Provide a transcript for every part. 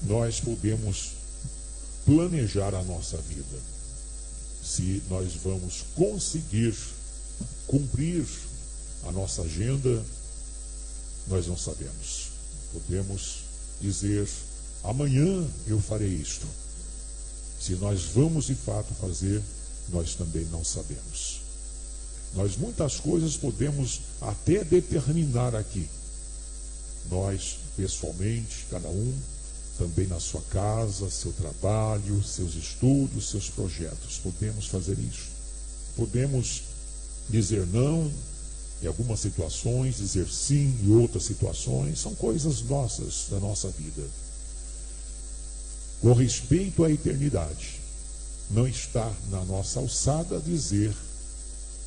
nós podemos planejar a nossa vida. Se nós vamos conseguir cumprir a nossa agenda, nós não sabemos. Podemos dizer, amanhã eu farei isto. Se nós vamos de fato fazer, nós também não sabemos. Nós muitas coisas podemos até determinar aqui. Nós, pessoalmente, cada um, também na sua casa, seu trabalho, seus estudos, seus projetos. Podemos fazer isso. Podemos dizer não em algumas situações, dizer sim em outras situações. São coisas nossas, da nossa vida. Com respeito à eternidade, não está na nossa alçada dizer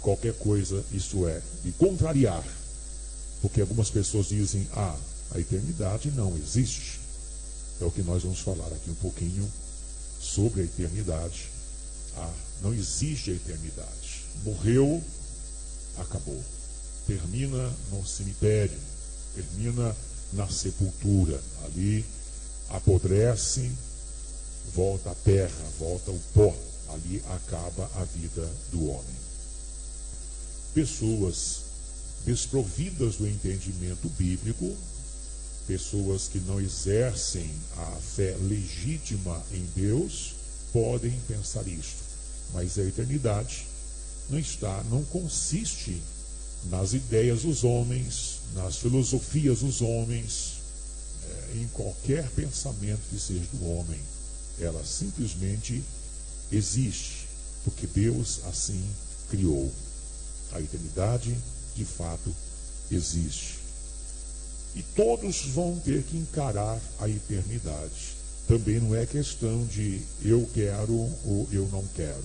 qualquer coisa, isto é, de contrariar. Porque algumas pessoas dizem, a eternidade não existe. É o que nós vamos falar aqui um pouquinho sobre a eternidade. Não existe a eternidade. Morreu, acabou. Termina no cemitério, termina na sepultura. Ali apodrece, volta à terra, volta ao pó. Ali acaba a vida do homem. Pessoas desprovidas do entendimento bíblico, pessoas que não exercem a fé legítima em Deus, podem pensar isto. Mas a eternidade não consiste nas ideias dos homens, nas filosofias dos homens, em qualquer pensamento que seja do homem. Ela simplesmente existe, porque Deus assim criou. A eternidade, de fato, existe. E todos vão ter que encarar a eternidade. Também não é questão de eu quero ou eu não quero.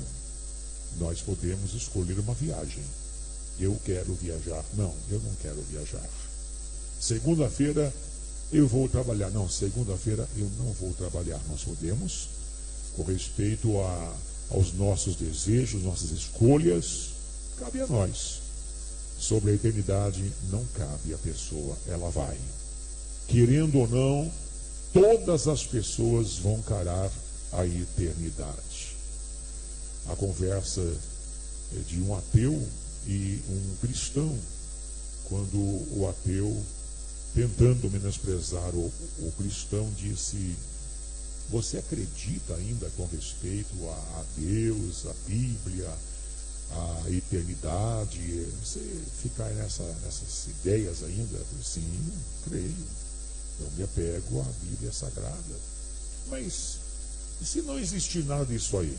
Nós podemos escolher uma viagem. Eu quero viajar. Não, eu não quero viajar. Segunda-feira eu vou trabalhar. Não, segunda-feira eu não vou trabalhar. Nós podemos, com respeito aos nossos desejos, nossas escolhas, cabe a nós. Sobre a eternidade não cabe à pessoa, ela vai. Querendo ou não, todas as pessoas vão encarar a eternidade. A conversa de um ateu e um cristão, quando o ateu, tentando menosprezar o cristão, disse: você acredita ainda com respeito a Deus, a Bíblia, a eternidade? Você ficar nessas ideias ainda? Sim, creio. Eu me apego à Bíblia Sagrada. Mas e se não existir nada disso aí?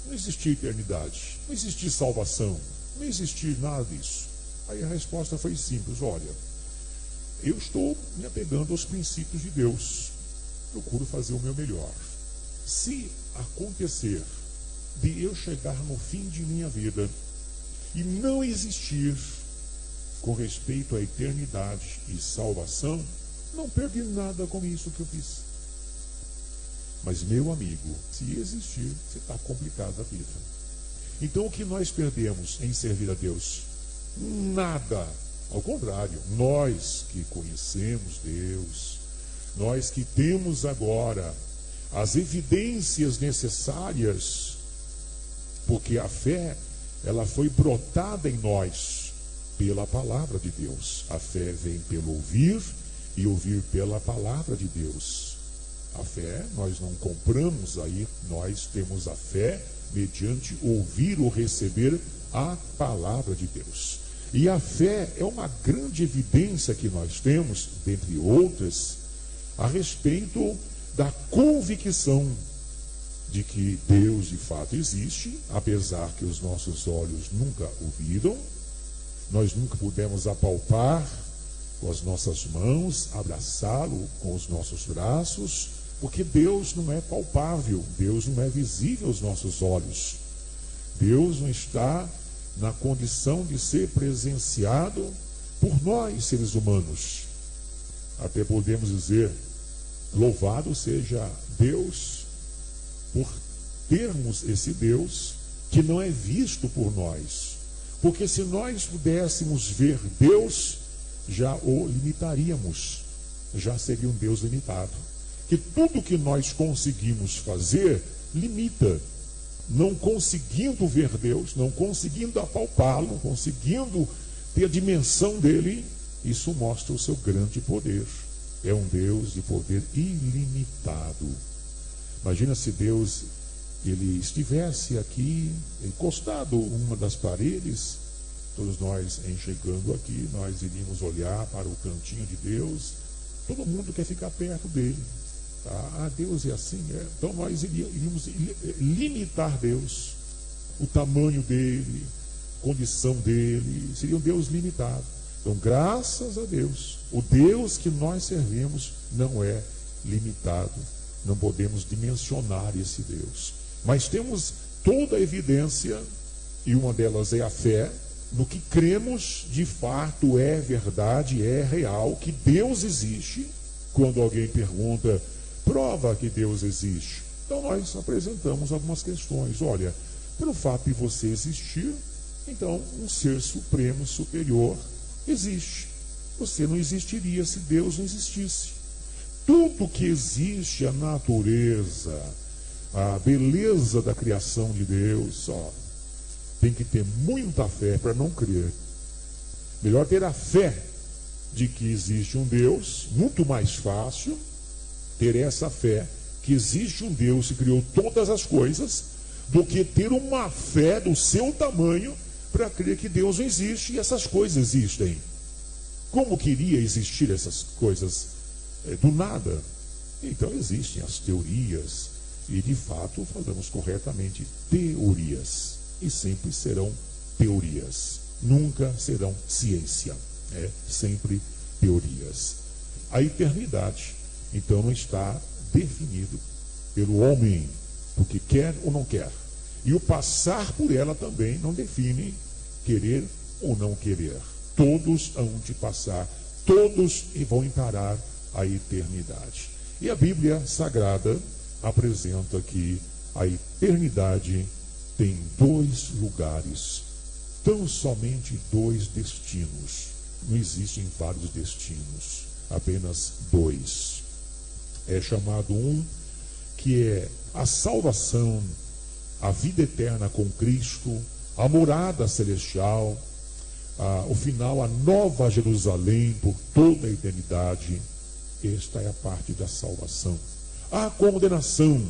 Não existir eternidade, não existir salvação, não existir nada disso. Aí a resposta foi simples: olha, eu estou me apegando aos princípios de Deus, procuro fazer o meu melhor. Se acontecer de eu chegar no fim de minha vida e não existir, com respeito à eternidade e salvação, não perdi nada com isso que eu fiz. Mas, meu amigo, se existir, você está complicado a vida. Então, o que nós perdemos em servir a Deus? Nada. Ao contrário, nós que conhecemos Deus, nós que temos agora as evidências necessárias, porque a fé, ela foi brotada em nós pela palavra de Deus. A fé vem pelo ouvir e ouvir pela palavra de Deus. A fé, nós não compramos aí, nós temos a fé mediante ouvir ou receber a palavra de Deus. E a fé é uma grande evidência que nós temos, dentre outras, a respeito da convicção de que Deus de fato existe, apesar que os nossos olhos nunca o viram, nós nunca pudemos apalpar com as nossas mãos, abraçá-lo com os nossos braços, porque Deus não é palpável, Deus não é visível aos nossos olhos. Deus não está na condição de ser presenciado por nós, seres humanos. Até podemos dizer, louvado seja Deus por termos esse Deus que não é visto por nós. Porque se nós pudéssemos ver Deus, já o limitaríamos, já seria um Deus limitado. que tudo que nós conseguimos fazer limita. Não conseguindo ver Deus, não conseguindo apalpá-lo, não conseguindo ter a dimensão dele, isso mostra o seu grande poder. É um Deus de poder ilimitado. Imagina se Deus ele estivesse aqui, encostado em uma das paredes, todos nós enxergando aqui, nós iríamos olhar para o cantinho de Deus, todo mundo quer ficar perto dele. Tá? Deus é assim, então nós iríamos limitar Deus, o tamanho dele, condição dele, seria um Deus limitado. Então, graças a Deus, o Deus que nós servimos não é limitado, não podemos dimensionar esse Deus. Mas temos toda a evidência, e uma delas é a fé, no que cremos de fato é verdade, é real, que Deus existe. Quando alguém pergunta, prova que Deus existe. Então nós apresentamos algumas questões. Olha, pelo fato de você existir, então um ser supremo, superior, existe. Você não existiria se Deus não existisse. Tudo que existe, a natureza, a beleza da criação de Deus, tem que ter muita fé para não crer. Melhor ter a fé de que existe um Deus, muito mais fácil ter essa fé que existe um Deus que criou todas as coisas, do que ter uma fé do seu tamanho para crer que Deus não existe e essas coisas existem. Como queria existir essas coisas do nada? Então existem as teorias, e de fato falamos corretamente, teorias, e sempre serão teorias, nunca serão ciência, sempre teorias. A eternidade, então, não está definido pelo homem, o que quer ou não quer, e o passar por ela também não define querer ou não querer. Todos hão de passar, todos vão encarar a eternidade. E a Bíblia Sagrada apresenta que a eternidade tem dois lugares, tão somente dois destinos. Não existem vários destinos, apenas dois. É chamado um que é a salvação, a vida eterna com Cristo, a morada celestial, o final, a nova Jerusalém por toda a eternidade. Esta é a parte da salvação. A condenação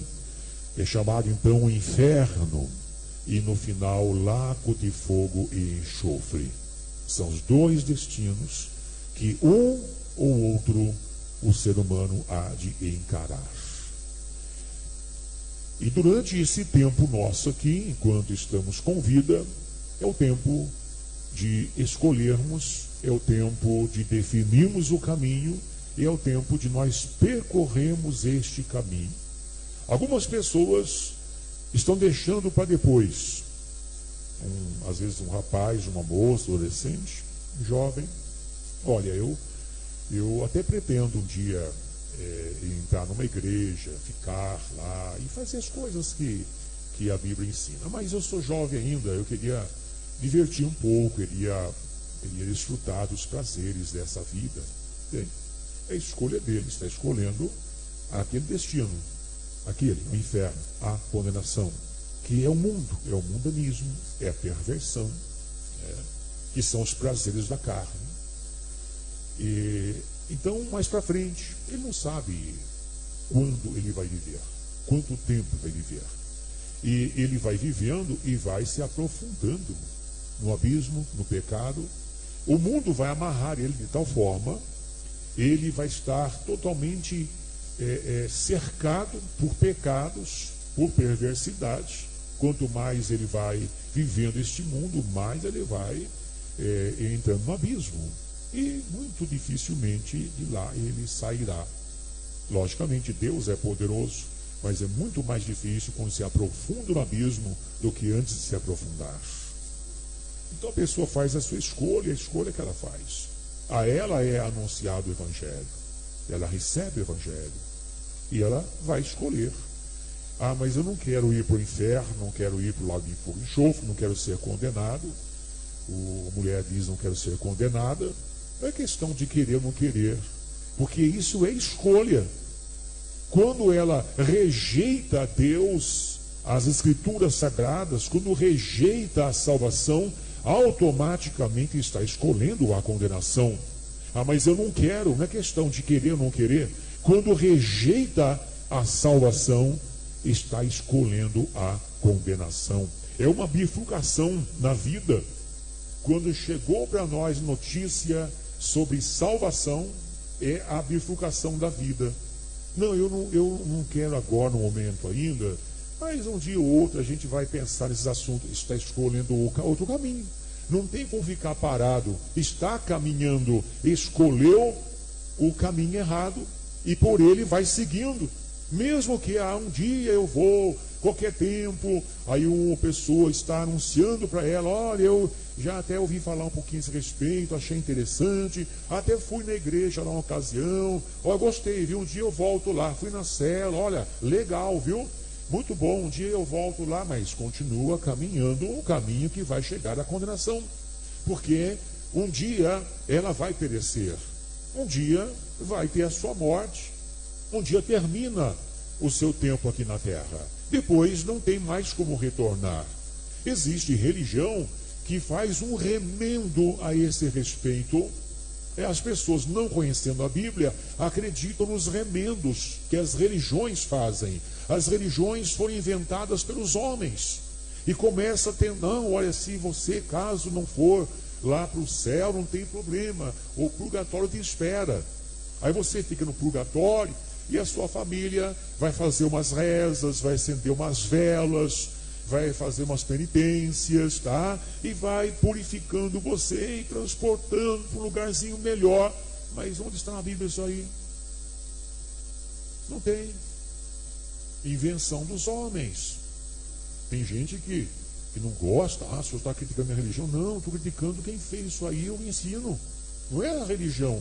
é chamado então o inferno, e no final lago de fogo e enxofre. São os dois destinos que um ou outro o ser humano há de encarar. E durante esse tempo nosso aqui, enquanto estamos com vida, é o tempo de escolhermos, é o tempo de definirmos o caminho, e é o tempo de nós percorrermos este caminho. Algumas pessoas estão deixando para depois. Às vezes um rapaz, uma moça, adolescente, jovem. Olha, eu até pretendo um dia entrar numa igreja, ficar lá e fazer as coisas que a Bíblia ensina. Mas eu sou jovem ainda, eu queria divertir um pouco, queria desfrutar dos prazeres dessa vida. Bem, é a escolha dele, está escolhendo aquele destino, o inferno, a condenação, que é o mundo, é o mundanismo, é a perversão, que são os prazeres da carne. E então, mais para frente, ele não sabe quando ele vai viver, quanto tempo vai viver. E ele vai vivendo e vai se aprofundando no abismo, no pecado. O mundo vai amarrar ele de tal forma, ele vai estar totalmente cercado por pecados, por perversidade. Quanto mais ele vai vivendo este mundo, mais ele vai entrando no abismo. E muito dificilmente de lá ele sairá. Logicamente, Deus é poderoso, mas é muito mais difícil quando se aprofunda no abismo do que antes de se aprofundar. Então a pessoa faz a sua escolha, a escolha que ela faz. A ela é anunciado o Evangelho, ela recebe o Evangelho e ela vai escolher. Mas eu não quero ir para o inferno, não quero ir para o lago de fogo e enxofre, não quero ser condenado. A mulher diz, não quero ser condenada. Não é questão de querer ou não querer, porque isso é escolha. quando ela rejeita Deus, as Escrituras Sagradas, quando rejeita a salvação, automaticamente está escolhendo a condenação. Ah, mas eu não quero, não é questão de querer ou não querer. Quando rejeita a salvação, está escolhendo a condenação. É uma bifurcação na vida. Quando chegou para nós notícia sobre salvação, é a bifurcação da vida. Não, eu não quero agora, no momento ainda, mas um dia ou outro a gente vai pensar nesses assuntos. Está escolhendo outro caminho. Não tem como ficar parado. Está caminhando, escolheu o caminho errado e por ele vai seguindo. Mesmo que um dia eu vou, qualquer tempo, aí uma pessoa está anunciando para ela, olha, eu já até ouvi falar um pouquinho a esse respeito, achei interessante, até fui na igreja lá uma ocasião, ó, gostei, viu, um dia eu volto lá, fui na cela, olha, legal, viu, muito bom, um dia eu volto lá, mas continua caminhando um caminho que vai chegar à condenação, porque um dia ela vai perecer, um dia vai ter a sua morte, um dia termina o seu tempo aqui na terra, depois não tem mais como retornar. Existe religião que faz um remendo a esse respeito. As pessoas, não conhecendo a Bíblia, acreditam nos remendos que as religiões fazem. As religiões foram inventadas pelos homens e começa a ter, não, olha, se você, caso não for lá para o céu, não tem problema, o purgatório te espera. Aí você fica no purgatório e a sua família vai fazer umas rezas, vai acender umas velas, vai fazer umas penitências, tá? E vai purificando você e transportando para um lugarzinho melhor. Mas onde está na Bíblia isso aí? Não tem. Invenção dos homens. Tem gente que não gosta. Ah, o senhor está criticando a minha religião? Não, estou criticando quem fez isso aí, eu ensino. Não é a religião.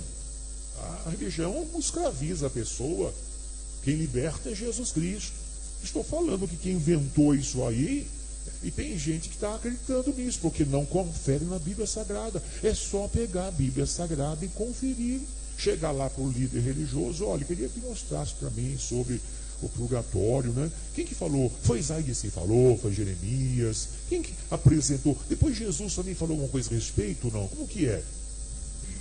A religião escraviza a pessoa. Quem liberta é Jesus Cristo. Estou falando que quem inventou isso aí, e tem gente que está acreditando nisso, porque não confere na Bíblia Sagrada. É só pegar a Bíblia Sagrada e conferir. Chegar lá para o líder religioso, olha, queria que mostrasse para mim sobre o purgatório, né? Quem que falou? Foi Isaías que falou, foi Jeremias. Quem que apresentou? Depois Jesus também falou alguma coisa a respeito, não? Como que é?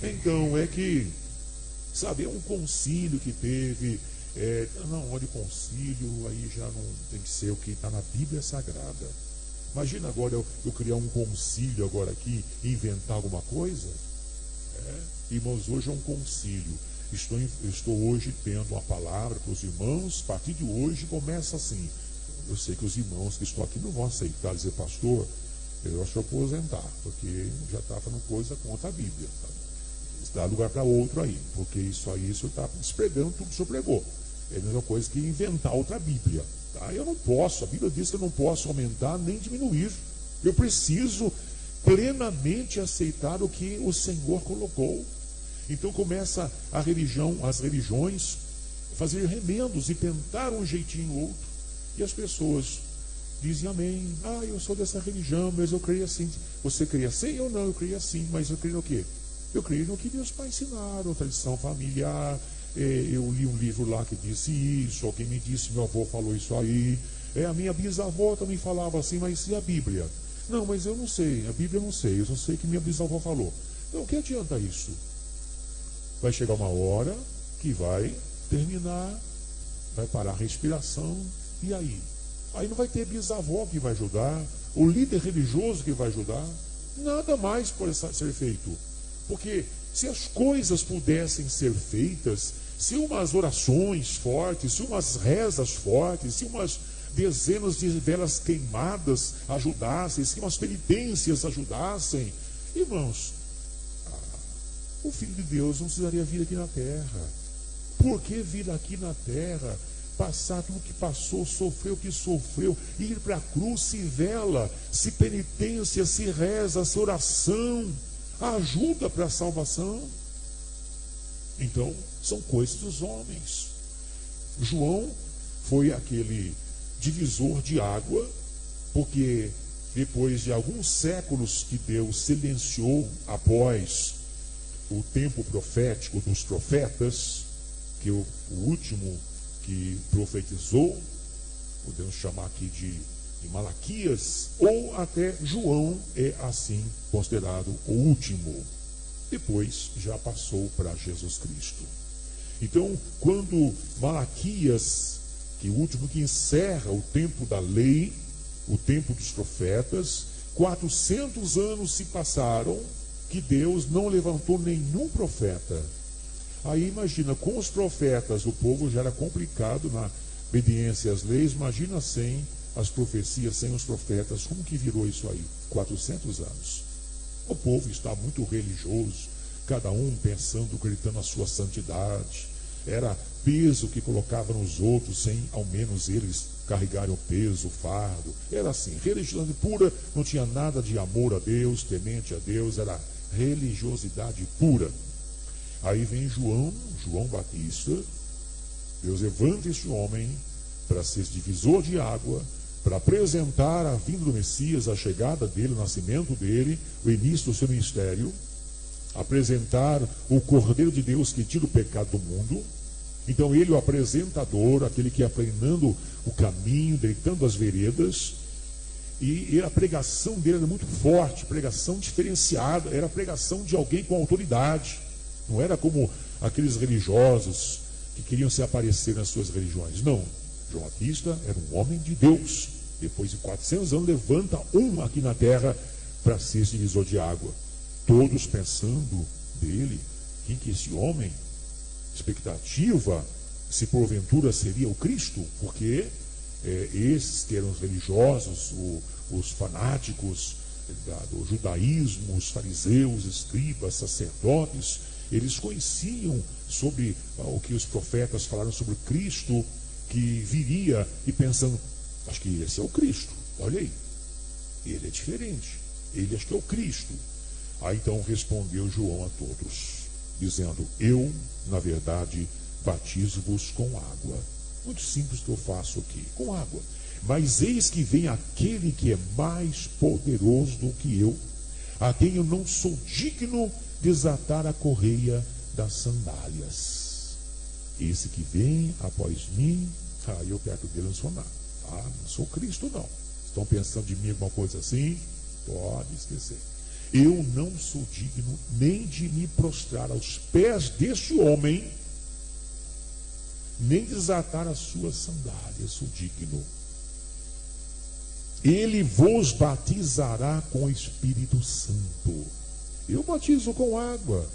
Então, é que, sabe, é um concílio que teve, não, olha, o concílio aí já não tem que ser o que está na Bíblia Sagrada. Imagina agora eu criar um concílio agora aqui e inventar alguma coisa. Irmãos, hoje é um concílio. Estou hoje tendo uma palavra para os irmãos. A partir de hoje começa assim. Eu sei que os irmãos que estão aqui não vão aceitar dizer, pastor, eu acho que eu vou aposentar, porque já está falando coisa contra a Bíblia. Tá? Dá lugar para outro aí, porque isso aí o senhor está despregando tudo que o senhor pregou. É a mesma coisa que inventar outra Bíblia. Tá? Eu não posso, a Bíblia diz que eu não posso aumentar nem diminuir. Eu preciso plenamente aceitar o que o Senhor colocou. Então começa as religiões, fazer remendos e tentar um jeitinho ou outro. E as pessoas dizem amém. Ah, eu sou dessa religião, mas eu creio assim. Você crê assim ou não? Eu creio assim, mas eu creio no quê? Eu creio no que meus pais ensinaram, tradição familiar. Eu li um livro lá que disse isso, alguém me disse, meu avô falou isso aí. A minha bisavó também falava assim, mas e a Bíblia? Não, mas eu não sei, a Bíblia eu não sei, eu só sei que minha bisavó falou. Então, o que adianta isso? Vai chegar uma hora que vai terminar, vai parar a respiração, e aí? Aí não vai ter bisavó que vai ajudar, o líder religioso que vai ajudar, nada mais pode ser feito. Porque se as coisas pudessem ser feitas, se umas orações fortes, se umas rezas fortes, se umas dezenas de velas queimadas ajudassem, se umas penitências ajudassem, irmãos, o Filho de Deus não precisaria vir aqui na terra. Por que vir aqui na terra, passar tudo que passou, sofrer o que sofreu, ir para a cruz, se vela, se penitência, se reza, se oração, ajuda para a salvação? Então, são coisas dos homens. João foi aquele divisor de água, porque depois de alguns séculos que Deus silenciou após o tempo profético dos profetas, que o último que profetizou, podemos chamar aqui de Malaquias, ou até João é assim considerado o último. Depois já passou para Jesus Cristo. Então, quando Malaquias, que é o último que encerra o tempo da lei, o tempo dos profetas, 400 anos se passaram que Deus não levantou nenhum profeta. Aí imagina, com os profetas o povo já era complicado na obediência às leis, imagina sem as profecias, sem os profetas, como que virou isso aí? 400 anos. O povo está muito religioso, cada um pensando, gritando a sua santidade. Era peso que colocava nos outros, sem ao menos eles carregarem o peso, o fardo. Era assim, religiosidade pura, não tinha nada de amor a Deus, temente a Deus, era religiosidade pura. Aí vem João Batista, Deus levanta esse homem para ser divisor de água, para apresentar a vinda do Messias, a chegada dele, o nascimento dele, o início do seu ministério, apresentar o Cordeiro de Deus que tira o pecado do mundo. Então ele, o apresentador, aquele que ia aplanando o caminho, deitando as veredas, e a pregação dele era muito forte, pregação diferenciada, era a pregação de alguém com autoridade, não era como aqueles religiosos que queriam se aparecer nas suas religiões. Não, João Batista era um homem de Deus. Depois de 400 anos levanta um aqui na terra para ser divisor de água. Todos pensando dele, quem que é esse homem? Expectativa se porventura seria o Cristo, porque esses que eram os religiosos, os fanáticos do judaísmo, os fariseus, escribas, sacerdotes, eles conheciam sobre o que os profetas falaram sobre Cristo que viria, e pensando, acho que esse é o Cristo, olha aí, ele é diferente, ele acho que é o Cristo. Aí então respondeu João a todos, dizendo, eu, na verdade, batizo-vos com água. Muito simples que eu faço aqui, com água. Mas eis que vem aquele que é mais poderoso do que eu, a quem eu não sou digno de desatar a correia das sandálias. Esse que vem após mim, eu perto dele não sou nada. Não sou Cristo não. Estão pensando de mim alguma coisa assim? Pode esquecer. Eu não sou digno nem de me prostrar aos pés deste homem, nem desatar as suas sandálias, sou digno. Ele vos batizará com o Espírito Santo. Eu batizo com água.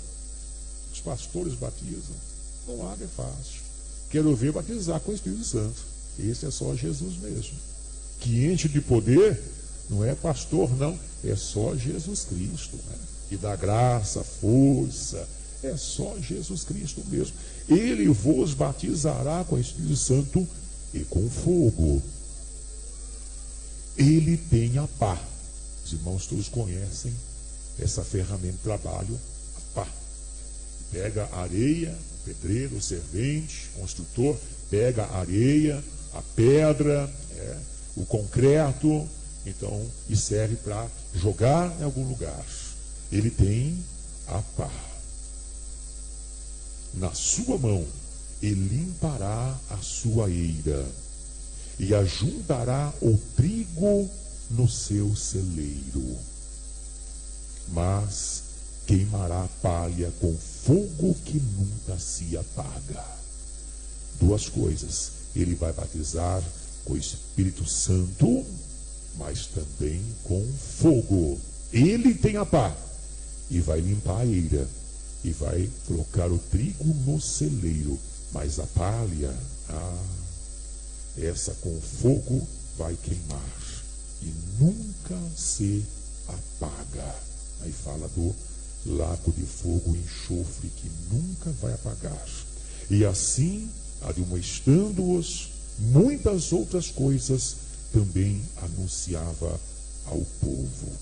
Os pastores batizam. Com água é fácil. Quero ver batizar com o Espírito Santo. Esse é só Jesus mesmo. Que enche de poder, não é pastor não, é só Jesus Cristo, né? E dá graça, força, é só Jesus Cristo mesmo. Ele vos batizará com o Espírito Santo e com fogo. Ele tem a pá. Os irmãos todos conhecem essa ferramenta de trabalho, a pá. Pega a areia, o pedreiro, o servente, o construtor, pega a areia, a pedra, o concreto, então, e serve para jogar em algum lugar. Ele tem a pá. Na sua mão, ele limpará a sua eira e ajuntará o trigo no seu celeiro, mas queimará a palha com fogo que nunca se apaga. Duas coisas, ele vai batizar com o Espírito Santo, mas também com fogo. Ele tem a pá e vai limpar a eira e vai colocar o trigo no celeiro, mas a palha, essa com fogo vai queimar e nunca se apaga. Aí fala do lago de fogo e enxofre que nunca vai apagar. E assim, admoestando-os, muitas outras coisas também anunciava ao povo.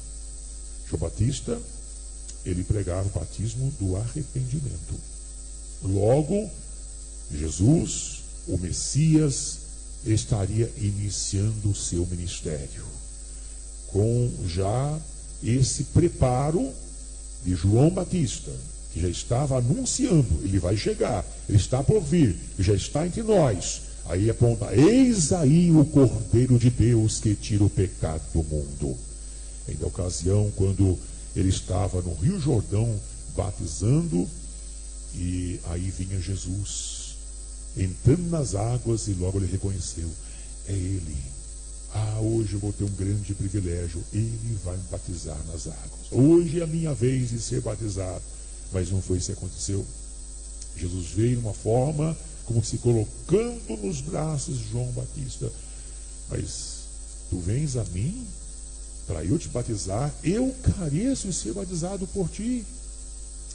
João Batista, ele pregava o batismo do arrependimento. Logo, Jesus, o Messias, estaria iniciando o seu ministério, com já esse preparo de João Batista, que já estava anunciando, ele vai chegar, ele está por vir, já está entre nós, Aí aponta: eis aí o Cordeiro de Deus que tira o pecado do mundo. Em ocasião, quando ele estava no Rio Jordão batizando, e aí vinha Jesus entrando nas águas, e logo ele reconheceu: é ele. Hoje eu vou ter um grande privilégio, ele vai me batizar nas águas. Hoje é a minha vez de ser batizado. Mas não foi isso que aconteceu. Jesus veio numa forma como se colocando nos braços de João Batista: mas tu vens a mim para eu te batizar? Eu careço de ser batizado por ti.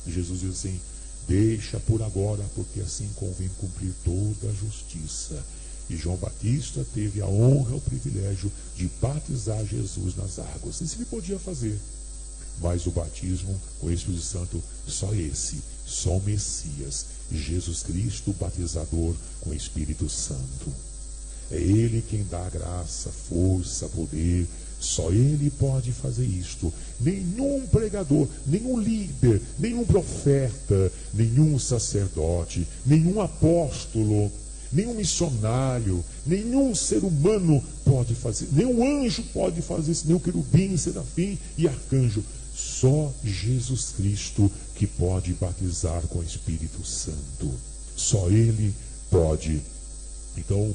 Jesus diz assim: deixa por agora, porque assim convém cumprir toda a justiça. E João Batista teve a honra, o privilégio de batizar Jesus nas águas. Isso ele podia fazer. Mas o batismo com o Espírito Santo, só o Messias, Jesus Cristo, batizador com o Espírito Santo. É Ele quem dá graça, força, poder. Só Ele pode fazer isto. Nenhum pregador, nenhum líder, nenhum profeta, nenhum sacerdote, nenhum apóstolo, nenhum missionário, nenhum ser humano pode fazer, nenhum anjo pode fazer isso, nenhum querubim, serafim e arcanjo. Só Jesus Cristo que pode batizar com o Espírito Santo. Só Ele pode. Então,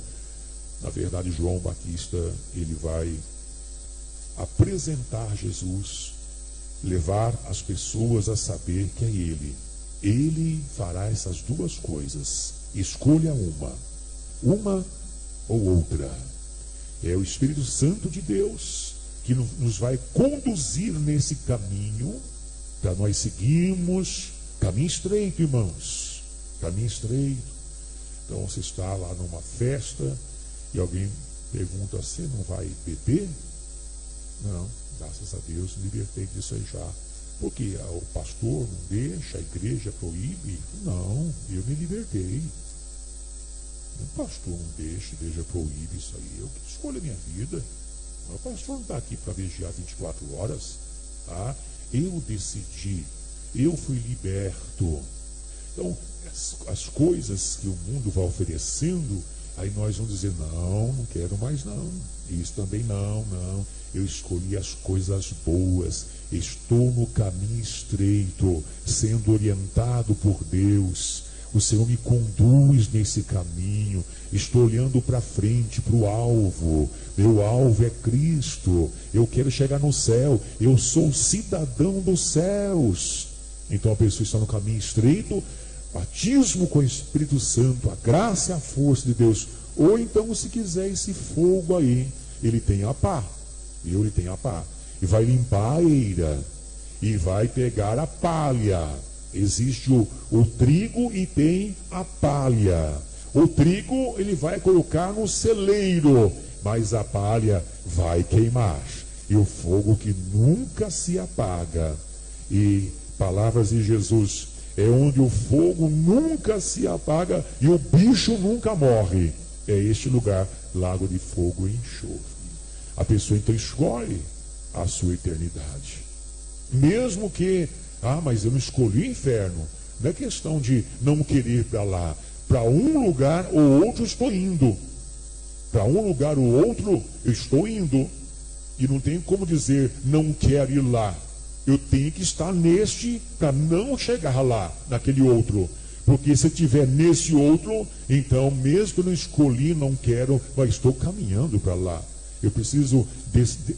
na verdade, João Batista, ele vai apresentar Jesus, levar as pessoas a saber que é Ele. Ele fará essas duas coisas. Escolha uma ou outra. É o Espírito Santo de Deus que nos vai conduzir nesse caminho, para nós seguirmos caminho estreito, irmãos. Caminho estreito. Então você está lá numa festa e alguém pergunta: você não vai beber? Não, graças a Deus me libertei disso aí já. Porque o pastor não deixa, a igreja proíbe? Não, eu me libertei. O pastor não deixa, a igreja proíbe isso aí. Eu que escolho a minha vida. O pastor não está aqui para vigiar 24 horas. Tá? Eu decidi, eu fui liberto. Então, as coisas que o mundo vai oferecendo, aí nós vamos dizer: não quero mais não. Isso também não. Eu escolhi as coisas boas. Estou no caminho estreito, sendo orientado por Deus. O Senhor me conduz nesse caminho. Estou olhando para frente, para o alvo. Meu alvo é Cristo. Eu quero chegar no céu. Eu sou cidadão dos céus. Então a pessoa está no caminho estreito, batismo com o Espírito Santo, a graça e a força de Deus. Ou então, se quiser esse fogo aí, ele tem a pá. Ele tem a pá. E vai limpar a eira. E vai pegar a palha. Existe o trigo e tem a palha. O trigo ele vai colocar no celeiro, mas a palha vai queimar. E o fogo que nunca se apaga. E palavras de Jesus: é onde o fogo nunca se apaga e o bicho nunca morre. É este lugar, lago de fogo e enxofre. A pessoa então escolhe a sua eternidade. Mesmo que, mas eu não escolhi o inferno. Não é questão de não querer ir para lá. Para um lugar ou outro estou indo. Para um lugar ou outro eu estou indo. E não tem como dizer não quero ir lá. Eu tenho que estar neste para não chegar lá, naquele outro. Porque se eu estiver nesse outro, então mesmo que eu não escolhi, não quero, mas estou caminhando para lá. Eu preciso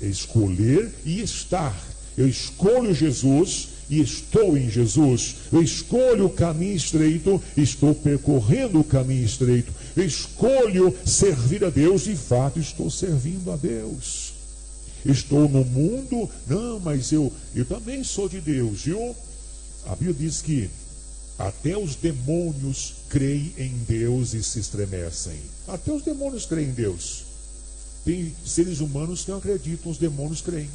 escolher e estar. Eu escolho Jesus e estou em Jesus. Eu escolho o caminho estreito e estou percorrendo o caminho estreito. Eu escolho servir a Deus e de fato estou servindo a Deus. Estou no mundo, não, mas eu também sou de Deus. A Bíblia diz que até os demônios creem em Deus e se estremecem. Até os demônios creem em Deus. Tem seres humanos que não acreditam, os demônios creem.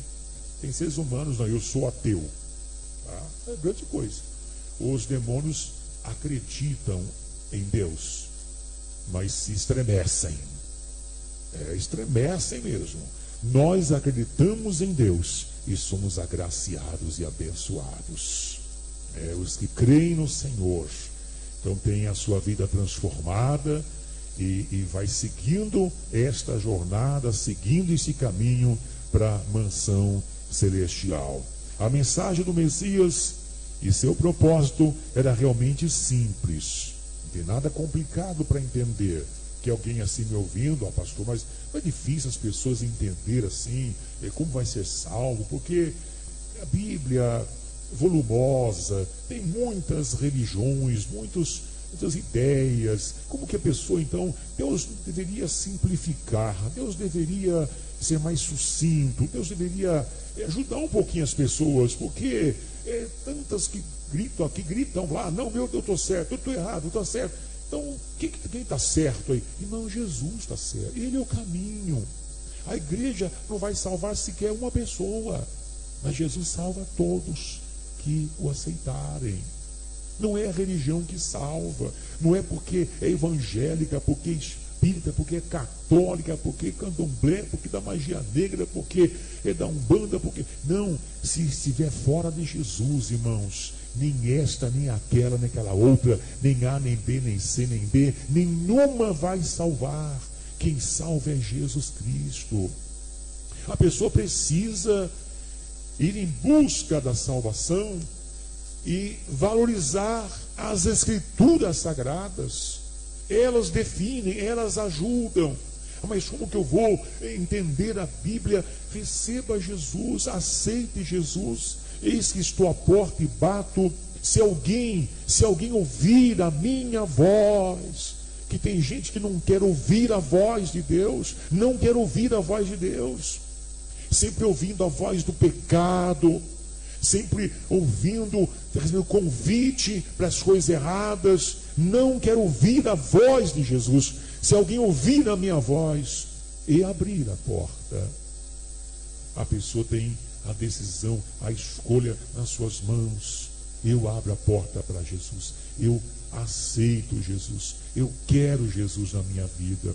Tem seres humanos, não, eu sou ateu. Tá? É grande coisa. Os demônios acreditam em Deus, mas se estremecem. Estremecem mesmo. Nós acreditamos em Deus e somos agraciados e abençoados. Os que creem no Senhor, então têm a sua vida transformada e vai seguindo esta jornada, seguindo esse caminho para a mansão celestial. A mensagem do Messias e seu propósito era realmente simples, não tem nada complicado para entender. Que alguém assim me ouvindo, pastor, mas não é difícil as pessoas entenderem assim, como vai ser salvo, porque a Bíblia volumosa, tem muitas religiões, muitas ideias. Como que a pessoa, então, Deus deveria simplificar, Deus deveria ser mais sucinto, Deus deveria ajudar um pouquinho as pessoas, porque tantas que gritam aqui, gritam lá, não, meu Deus, eu estou certo, eu estou errado, eu estou certo. Então, quem está certo aí? Irmão, Jesus está certo, Ele é o caminho. A igreja não vai salvar sequer uma pessoa, mas Jesus salva todos que o aceitarem. Não é a religião que salva, não é porque é evangélica, porque é espírita, porque é católica, porque é candomblé, porque é da magia negra, porque é da umbanda, porque... Não, se estiver fora de Jesus, irmãos, nem esta, nem aquela, nem aquela outra, nem A, nem B, nem C, nem D, nenhuma vai salvar. Quem salva é Jesus Cristo. A pessoa precisa ir em busca da salvação e valorizar as Escrituras Sagradas. Elas definem, elas ajudam. Mas como que eu vou entender a Bíblia? Receba Jesus, aceite Jesus. Eis que estou à porta e bato. Se alguém ouvir a minha voz, que tem gente que não quer ouvir a voz de Deus, não quer ouvir a voz de Deus, sempre ouvindo a voz do pecado, sempre ouvindo o convite para as coisas erradas, não quer ouvir a voz de Jesus. Se alguém ouvir a minha voz e abrir a porta, a pessoa tem a decisão, a escolha nas suas mãos. Eu abro a porta para Jesus, eu aceito Jesus, eu quero Jesus na minha vida.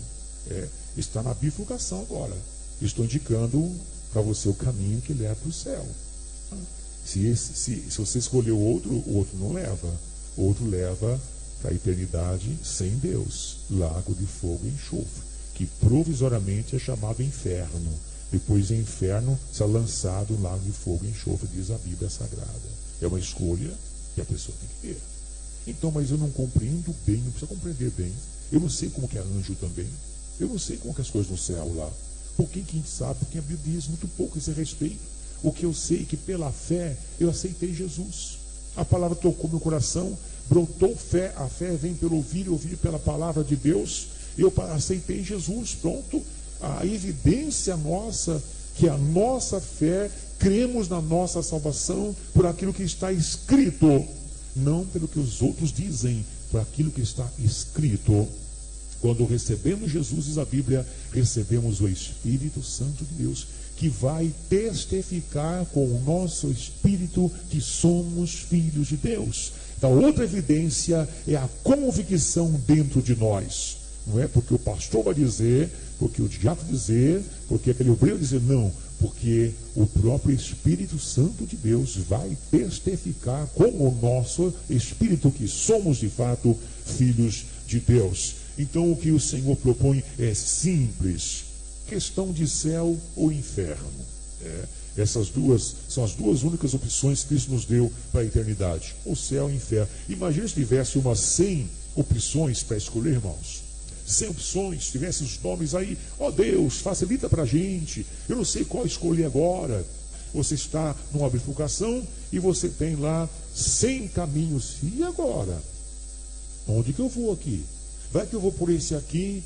Está na bifurcação agora. Estou indicando para você o caminho que leva para o céu. Se você escolher o outro não leva. O outro leva para a eternidade sem Deus, lago de fogo e enxofre, que provisoriamente é chamado inferno. Depois do inferno será lançado um lago de fogo e enxofre, diz a Bíblia Sagrada. É uma escolha que a pessoa tem que ter. Então, mas eu não compreendo bem, não precisa compreender bem. Eu não sei como que é anjo também. Eu não sei como que é as coisas no céu lá. Porque quem sabe, porque a Bíblia diz muito pouco a esse respeito. O que eu sei é que pela fé eu aceitei Jesus. A palavra tocou meu coração, brotou fé. A fé vem pelo ouvir e ouvir pela palavra de Deus. Eu aceitei Jesus, pronto. A evidência nossa, que a nossa fé, cremos na nossa salvação por aquilo que está escrito, não pelo que os outros dizem, por aquilo que está escrito. Quando recebemos Jesus, diz a Bíblia, recebemos o Espírito Santo de Deus, que vai testificar com o nosso espírito que somos filhos de Deus. Então, outra evidência é a convicção dentro de nós. Não é porque o pastor vai dizer, porque o diácono dizer, porque aquele obreiro dizer, não, porque o próprio Espírito Santo de Deus vai testificar com o nosso espírito que somos de fato filhos de Deus. Então o que o Senhor propõe é simples, questão de céu ou inferno. Essas duas são as duas únicas opções que Cristo nos deu para a eternidade, o céu e o inferno. Imagina se tivesse umas 100 opções para escolher, irmãos. 100 opções, tivesse os nomes aí, ó Deus, facilita para a gente, eu não sei qual escolher agora. Você está numa bifurcação e você tem lá 100 caminhos, e agora? Onde que eu vou aqui? Vai que eu vou por esse aqui,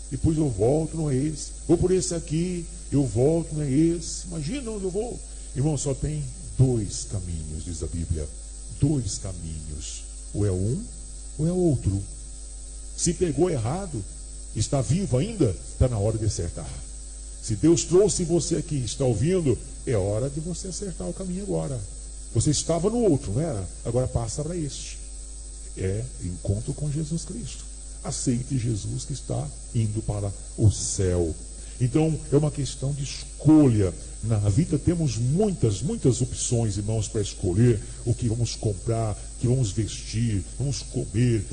depois eu volto, não é esse. Vou por esse aqui, eu volto, não é esse. Imagina onde eu vou. Irmão, só tem 2 caminhos, diz a Bíblia. 2 caminhos. Ou é um, ou é outro. Se pegou errado, está vivo ainda, está na hora de acertar. Se Deus trouxe você aqui, está ouvindo, é hora de você acertar o caminho agora. Você estava no outro, não era? Agora passa para este. É encontro com Jesus Cristo. Aceite Jesus que está indo para o céu. Então é uma questão de escolha. Na vida temos muitas opções, irmãos, para escolher o que vamos comprar, o que vamos vestir, vamos comer.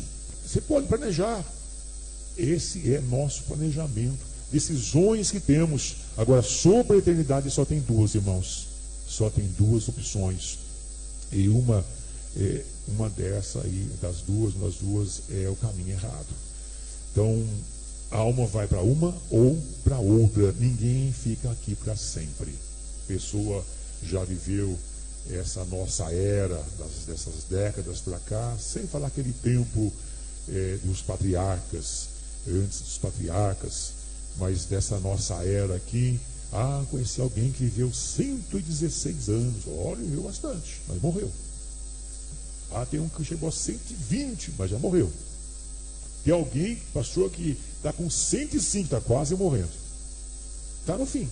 Você pode planejar. esse é nosso planejamento, decisões que temos. Agora, sobre a eternidade só tem duas, irmãos. Só tem duas opções. E uma dessa aí, das duas é o caminho errado. Então, a alma vai para uma ou para outra. Ninguém fica aqui para sempre. A pessoa já viveu essa nossa era, dessas décadas para cá, sem falar aquele tempo dos patriarcas, antes dos patriarcas, mas dessa nossa era aqui. Conheci alguém que viveu 116 anos. Olha, viveu bastante, mas morreu. Tem um que chegou a 120, mas já morreu. Tem alguém, pastor, que está com 105, está quase morrendo. Está no fim.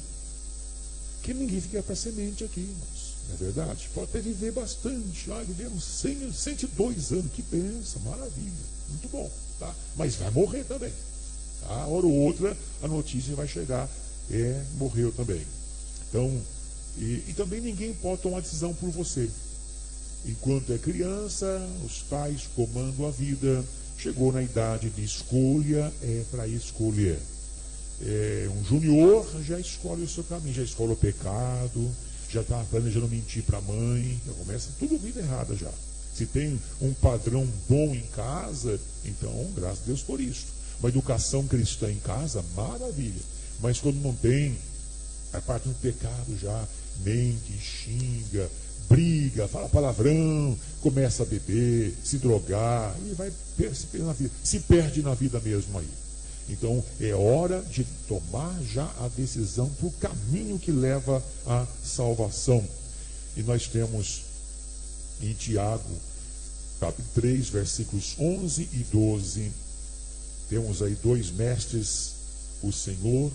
Que ninguém fica para semente aqui, irmãos. Não é verdade? Pode até viver bastante. Viveram 102 anos. Que bênção, maravilha. Muito bom. Tá? Mas vai morrer também. Tá? Hora ou outra, a notícia vai chegar. Morreu também. Então, e também ninguém pode tomar decisão por você. Enquanto é criança, os pais comandam a vida. Chegou na idade de escolha, para escolher. Um junior já escolhe o seu caminho, já escolhe o pecado, já está planejando mentir para a mãe, já começa tudo vida errada já. Se tem um padrão bom em casa, então, graças a Deus por isso. Uma educação cristã em casa, maravilha. Mas quando não tem, a parte do pecado já mente, xinga, briga, fala palavrão, começa a beber, se drogar, e vai se perde na vida mesmo aí. Então é hora de tomar já a decisão para o caminho que leva à salvação. E nós temos em Tiago, capítulo 3, versículos 11 e 12, temos aí dois mestres, o Senhor,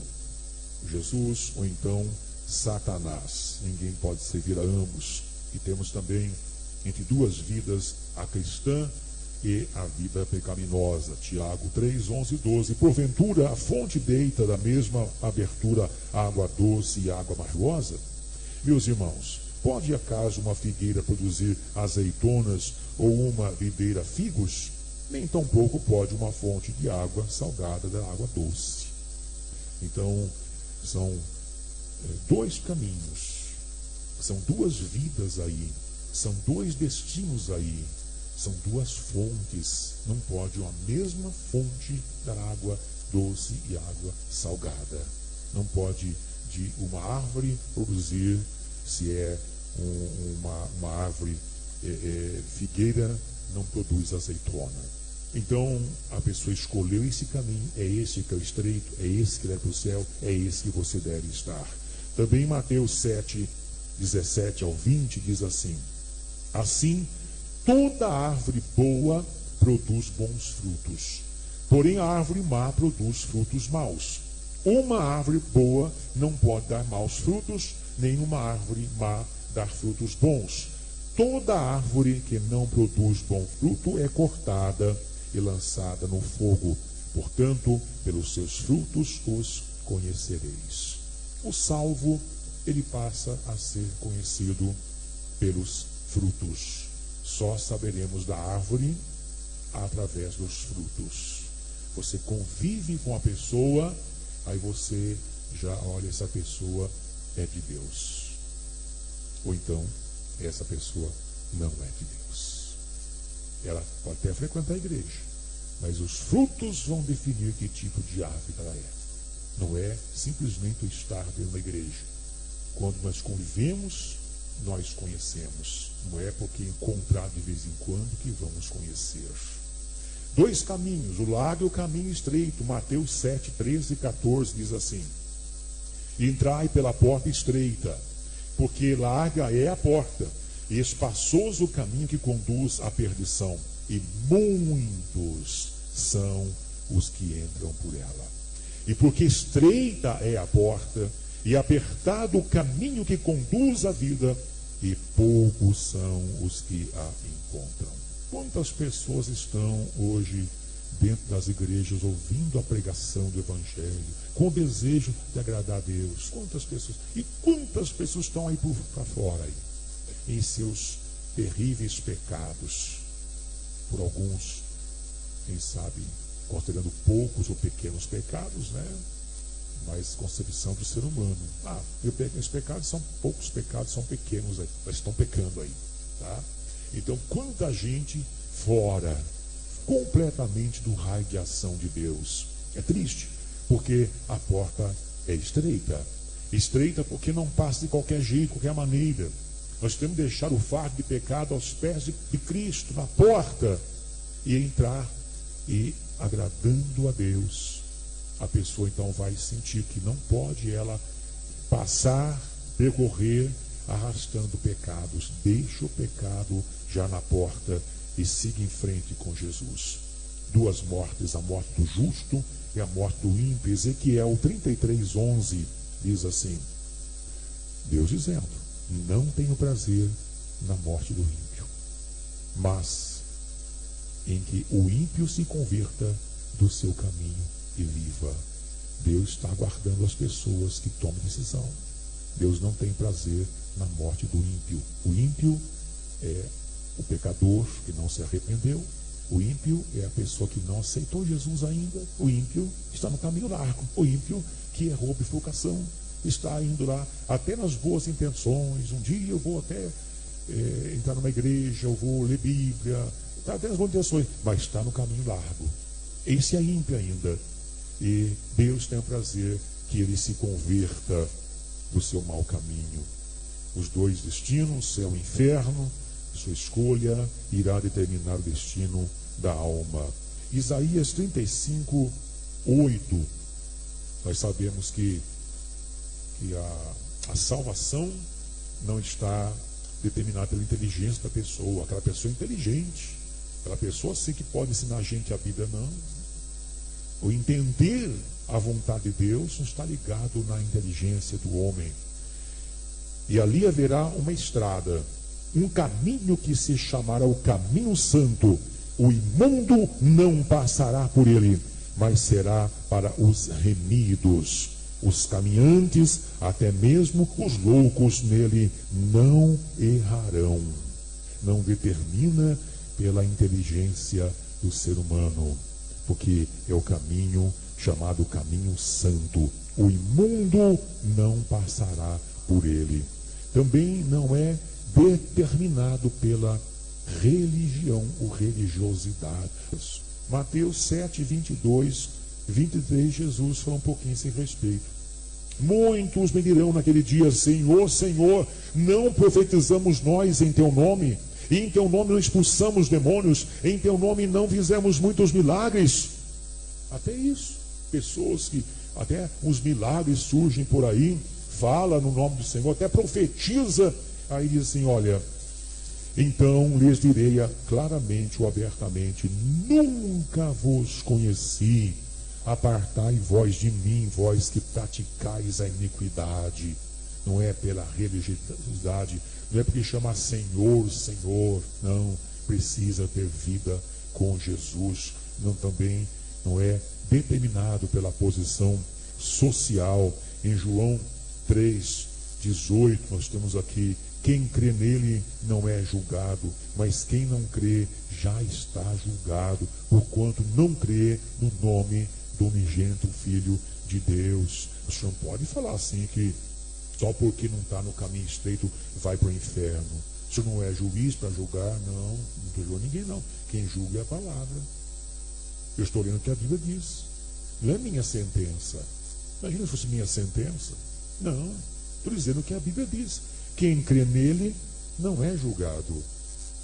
Jesus, ou então Satanás. Ninguém pode servir a ambos. E temos também entre duas vidas, a cristã e a vida pecaminosa. Tiago 3, 11 e 12. Porventura a fonte deita da mesma abertura água doce e água amargosa? Meus irmãos, pode acaso uma figueira produzir azeitonas ou uma videira figos? Nem tampouco pode uma fonte de água salgada da água doce. Então, são dois caminhos, são duas vidas aí, são dois destinos aí, são duas fontes. Não pode uma mesma fonte dar água doce e água salgada. Não pode de uma árvore produzir, se é uma árvore figueira, não produz azeitona. Então a pessoa escolheu esse caminho, é esse que é o estreito, é esse que leva para o céu, é esse que você deve estar. Também Mateus 7, 17 ao 20 diz assim: assim, toda árvore boa produz bons frutos, porém a árvore má produz frutos maus. Uma árvore boa não pode dar maus frutos, nem uma árvore má dar frutos bons. Toda árvore que não produz bom fruto é cortada e lançada no fogo. Portanto, pelos seus frutos os conhecereis. O salvo, ele passa a ser conhecido pelos frutos. Só saberemos da árvore através dos frutos. Você convive com a pessoa, aí você já olha, essa pessoa é de Deus. Ou então, essa pessoa não é de Deus. Ela pode até frequentar a igreja, mas os frutos vão definir que tipo de árvore ela é. Não é simplesmente o estar dentro da igreja. Quando nós convivemos, nós conhecemos. Não é porque encontrar de vez em quando que vamos conhecer. Dois caminhos, o largo e o caminho estreito. Mateus 7, 13 e 14 diz assim: entrai pela porta estreita, porque larga é a porta, e espaçoso o caminho que conduz à perdição, e muitos são os que entram por ela. E porque estreita é a porta, e apertado o caminho que conduz à vida, e poucos são os que a encontram. Quantas pessoas estão hoje dentro das igrejas ouvindo a pregação do Evangelho, com o desejo de agradar a Deus? Quantas pessoas? E quantas pessoas estão aí para fora, aí, em seus terríveis pecados? Por alguns, quem sabe, considerando poucos ou pequenos pecados, né? Mas concepção do ser humano. Os pecados são poucos, pecados são pequenos, mas estão pecando aí, tá? Então, quanta gente fora completamente do raio de ação de Deus. É triste, porque a porta é estreita. Estreita porque não passa de qualquer jeito, de qualquer maneira. Nós temos que deixar o fardo de pecado aos pés de Cristo, na porta, e entrar, e agradando a Deus, a pessoa então vai sentir que não pode ela passar, percorrer, arrastando pecados. Deixa o pecado já na porta e siga em frente com Jesus. Duas mortes, a morte do justo e a morte do ímpio. Ezequiel 33:11 diz assim, Deus dizendo, não tenho prazer na morte do ímpio, mas em que o ímpio se converta do seu caminho e viva. Deus está aguardando as pessoas que tomam decisão. Deus não tem prazer na morte do ímpio. O ímpio é o pecador que não se arrependeu. O ímpio é a pessoa que não aceitou Jesus ainda. O ímpio está no caminho largo. O ímpio que errou a bifurcação, está indo lá até nas boas intenções. Um dia eu vou até entrar numa igreja, eu vou ler Bíblia, está até nas boas intenções, mas está no caminho largo. Esse é ímpio ainda. E Deus tem o prazer que ele se converta do seu mau caminho. Os dois destinos, céu e inferno, sua escolha irá determinar o destino da alma. Isaías 35:8. Nós sabemos que a salvação não está determinada pela inteligência da pessoa. Aquela pessoa inteligente, aquela pessoa sim que pode ensinar a gente a Bíblia, não. O entender a vontade de Deus não está ligado na inteligência do homem. E ali haverá uma estrada, um caminho que se chamará o caminho santo. O imundo não passará por ele, mas será para os remidos. Os caminhantes, até mesmo os loucos nele, não errarão. Não determina pela inteligência do ser humano, porque é o caminho chamado caminho santo. O imundo não passará por ele. Também não é determinado pela religião ou religiosidade. Mateus 7:22-23, Jesus fala um pouquinho a esse respeito. Muitos me dirão naquele dia, Senhor, Senhor, não profetizamos nós em teu nome? E em teu nome não expulsamos demônios? Em teu nome não fizemos muitos milagres? Até isso, pessoas que até os milagres surgem por aí, fala no nome do Senhor, até profetiza, aí diz assim, olha, então lhes direi claramente ou abertamente, nunca vos conheci, apartai vós de mim, vós que praticais a iniquidade. Não é pela religiosidade, não é porque chama Senhor, Senhor, não, precisa ter vida com Jesus, não, também não é determinado pela posição social. Em João 3:18 nós temos aqui, quem crê nele não é julgado, mas quem não crê já está julgado, porquanto não crê no nome do unigênito Filho de Deus. O senhor não pode falar assim que só porque não está no caminho estreito vai para o inferno. O senhor não é juiz para julgar? Não estou julgando ninguém não. Quem julga é a palavra. Eu estou lendo o que a Bíblia diz. Não é minha sentença. Imagina se fosse minha sentença. Não, estou dizendo o que a Bíblia diz. Quem crê nele não é julgado,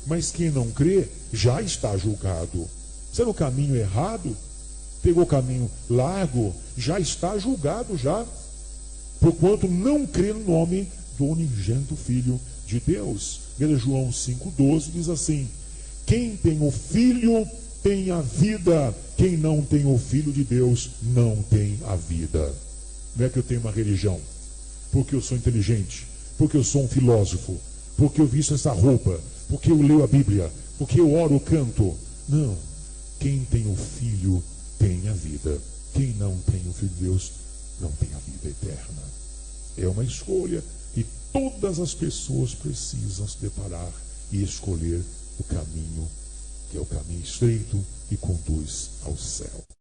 mas quem não crê já está julgado. Se é no caminho errado, pegou o caminho largo, já está julgado já, porquanto não crê no nome do unigênito Filho de Deus. Veja João 5:12, diz assim, quem tem o Filho tem a vida, quem não tem o Filho de Deus não tem a vida. Não é que eu tenho uma religião, porque eu sou inteligente, porque eu sou um filósofo, porque eu visto essa roupa, porque eu leio a Bíblia, porque eu oro, canto. Não, quem tem o Filho tem a vida. Quem não tem o Filho de Deus não tem a vida eterna. É uma escolha e todas as pessoas precisam se deparar e escolher o caminho que é o caminho estreito que conduz ao céu.